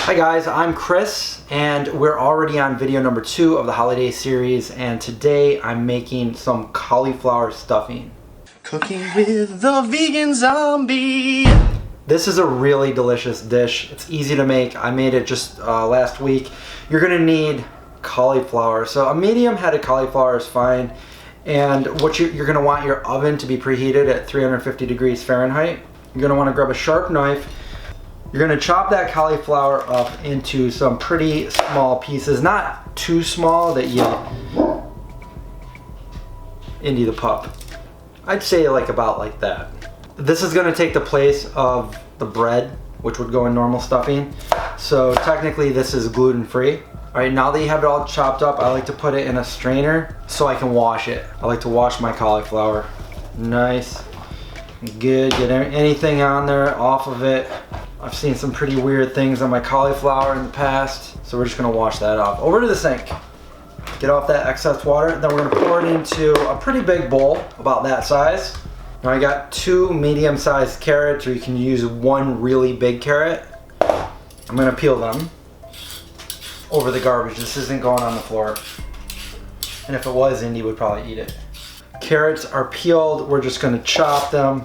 Hi guys, I'm Chris and we're already on video number 2 of the holiday series, and today I'm making some cauliflower stuffing. Cooking with the vegan zombie. This is a really delicious dish. It's easy to make. I made it just last week. You're gonna need cauliflower. So a medium-headed cauliflower is fine. And what you're gonna want your oven to be preheated at 350 degrees Fahrenheit. You're gonna wanna grab a sharp knife. You're gonna chop that cauliflower up into some pretty small pieces, not too small that you Indy the pup. I'd say about like that. This is gonna take the place of the bread, which would go in normal stuffing. So technically this is gluten-free. All right, now that you have it all chopped up, I like to put it in a strainer so I can wash it. I like to wash my cauliflower. Nice, good, get anything on there off of it. I've seen some pretty weird things on my cauliflower in the past, so we're just gonna wash that off. Over to the sink. Get off that excess water, then we're gonna pour it into a pretty big bowl, about that size. Now I got 2 medium-sized carrots, or you can use 1 really big carrot. I'm gonna peel them over the garbage. This isn't going on the floor. And if it was, Indy would probably eat it. Carrots are peeled, we're just gonna chop them.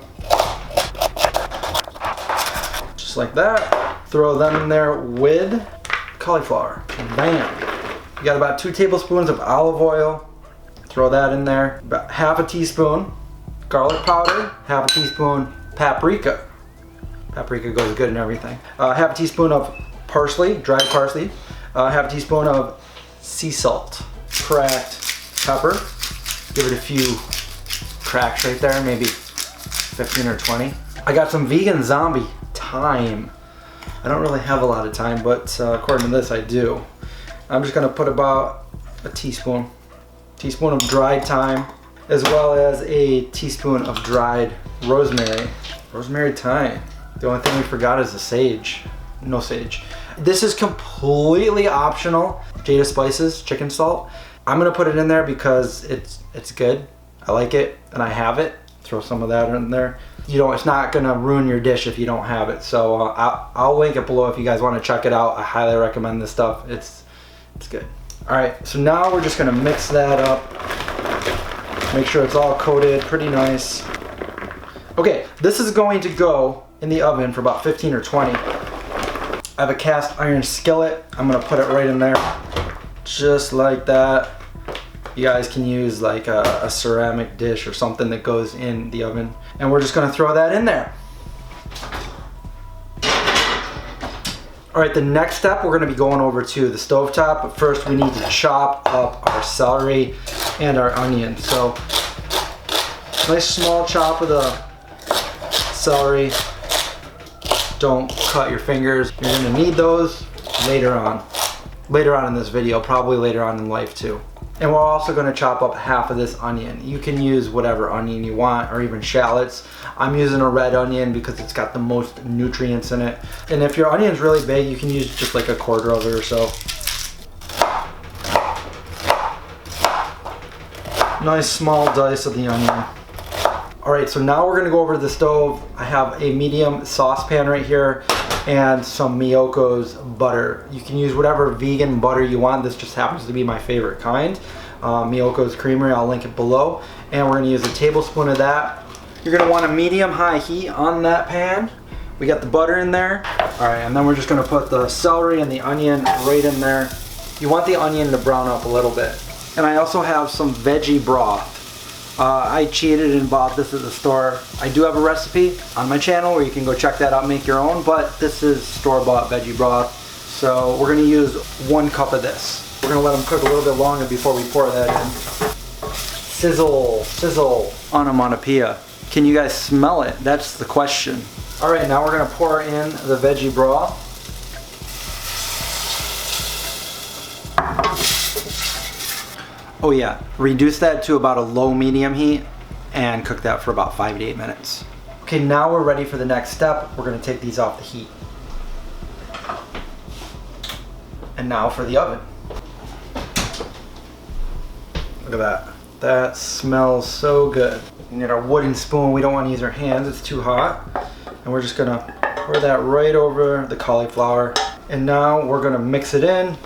Just like that. Throw them in there with cauliflower. Bam! You got about 2 tablespoons of olive oil. Throw that in there. About half a teaspoon garlic powder. Half a teaspoon paprika. Paprika goes good in everything. Half a teaspoon of parsley, dried parsley. Half a teaspoon of sea salt. Cracked pepper. Give it a few cracks right there, maybe 15 or 20. I got some vegan zombie thyme. I don't really have a lot of thyme, but according to this I do. I'm just gonna put about a teaspoon of dried thyme, as well as a teaspoon of dried rosemary. Rosemary thyme. The only thing we forgot is the sage. No sage. This is completely optional. Jada Spices, chicken salt. I'm gonna put it in there because it's good. I like it and I have it. Throw some of that in there. It's not gonna ruin your dish if you don't have it. So I'll link it below if you guys want to check it out. I highly recommend this stuff. It's good. All right, so now we're just gonna mix that up. Make sure it's all coated, pretty nice. Okay, this is going to go in the oven for about 15 or 20. I have a cast iron skillet. I'm gonna put it right in there, just like that. You guys can use like a ceramic dish or something that goes in the oven. And we're just gonna throw that in there. All right, the next step, we're gonna be going over to the stovetop, but first we need to chop up our celery and our onion. So, nice small chop of the celery. Don't cut your fingers. You're gonna need those later on. Later on in this video, probably later on in life too. And we're also gonna chop up half of this onion. You can use whatever onion you want, or even shallots. I'm using a red onion because it's got the most nutrients in it. And if your onion's really big, you can use just like a quarter of it or so. Nice small dice of the onion. All right, so now we're gonna go over to the stove. I have a medium saucepan right here and some Miyoko's butter. You can use whatever vegan butter you want. This just happens to be my favorite kind. Miyoko's Creamery, I'll link it below. And we're gonna use a tablespoon of that. You're gonna want a medium-high heat on that pan. We got the butter in there. All right, and then we're just gonna put the celery and the onion right in there. You want the onion to brown up a little bit. And I also have some veggie broth. I cheated and bought this at the store. I do have a recipe on my channel where you can go check that out and make your own, but this is store-bought veggie broth. So we're gonna use 1 cup of this. We're gonna let them cook a little bit longer before we pour that in. Sizzle, sizzle, onomatopoeia. Can you guys smell it? That's the question. All right, now we're gonna pour in the veggie broth. Oh yeah, reduce that to about a low medium heat and cook that for about 5 to 8 minutes. Okay, now we're ready for the next step. We're gonna take these off the heat. And now for the oven. Look at that. That smells so good. We need our wooden spoon. We don't want to use our hands, it's too hot. And we're just gonna pour that right over the cauliflower. And now we're gonna mix it in.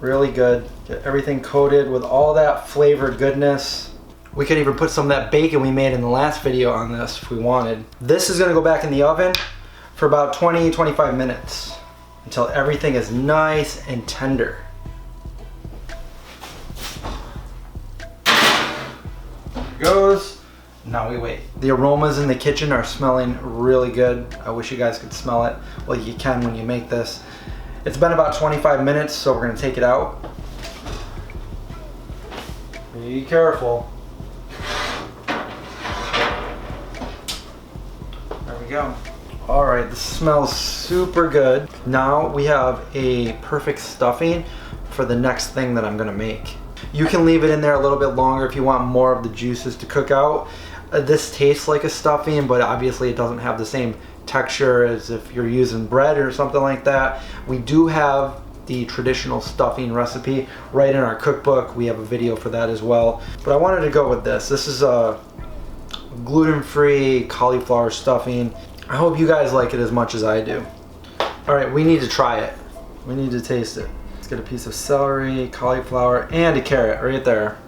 Really good. Get everything coated with all that flavored goodness. We could even put some of that bacon we made in the last video on this if we wanted. This is gonna go back in the oven for about 20-25 minutes until everything is nice and tender. There it goes. Now we wait. The aromas in the kitchen are smelling really good. I wish you guys could smell it. Well, you can when you make this. It's been about 25 minutes, so we're gonna take it out. Be careful. There we go. All right, this smells super good. Now we have a perfect stuffing for the next thing that I'm gonna make. You can leave it in there a little bit longer if you want more of the juices to cook out. This tastes like a stuffing, but obviously it doesn't have the same texture as if you're using bread or something like that. We do have the traditional stuffing recipe right in our cookbook. We have a video for that as well. But I wanted to go with this. This is a gluten-free cauliflower stuffing. I hope you guys like it as much as I do. All right, we need to try it. We need to taste it. Let's get a piece of celery, cauliflower, and a carrot right there.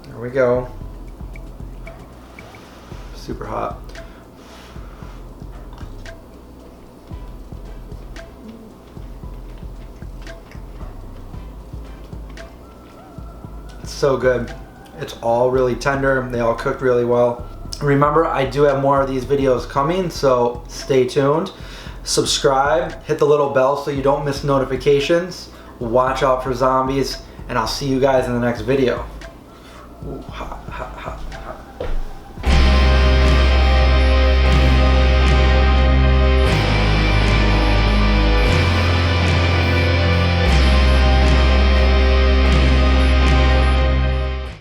There we go. Super hot. It's so good. It's all really tender. They all cooked really well. Remember, I do have more of these videos coming, so stay tuned. Subscribe, hit the little bell so you don't miss notifications. Watch out for zombies, and I'll see you guys in the next video. Ooh, hot, hot, hot.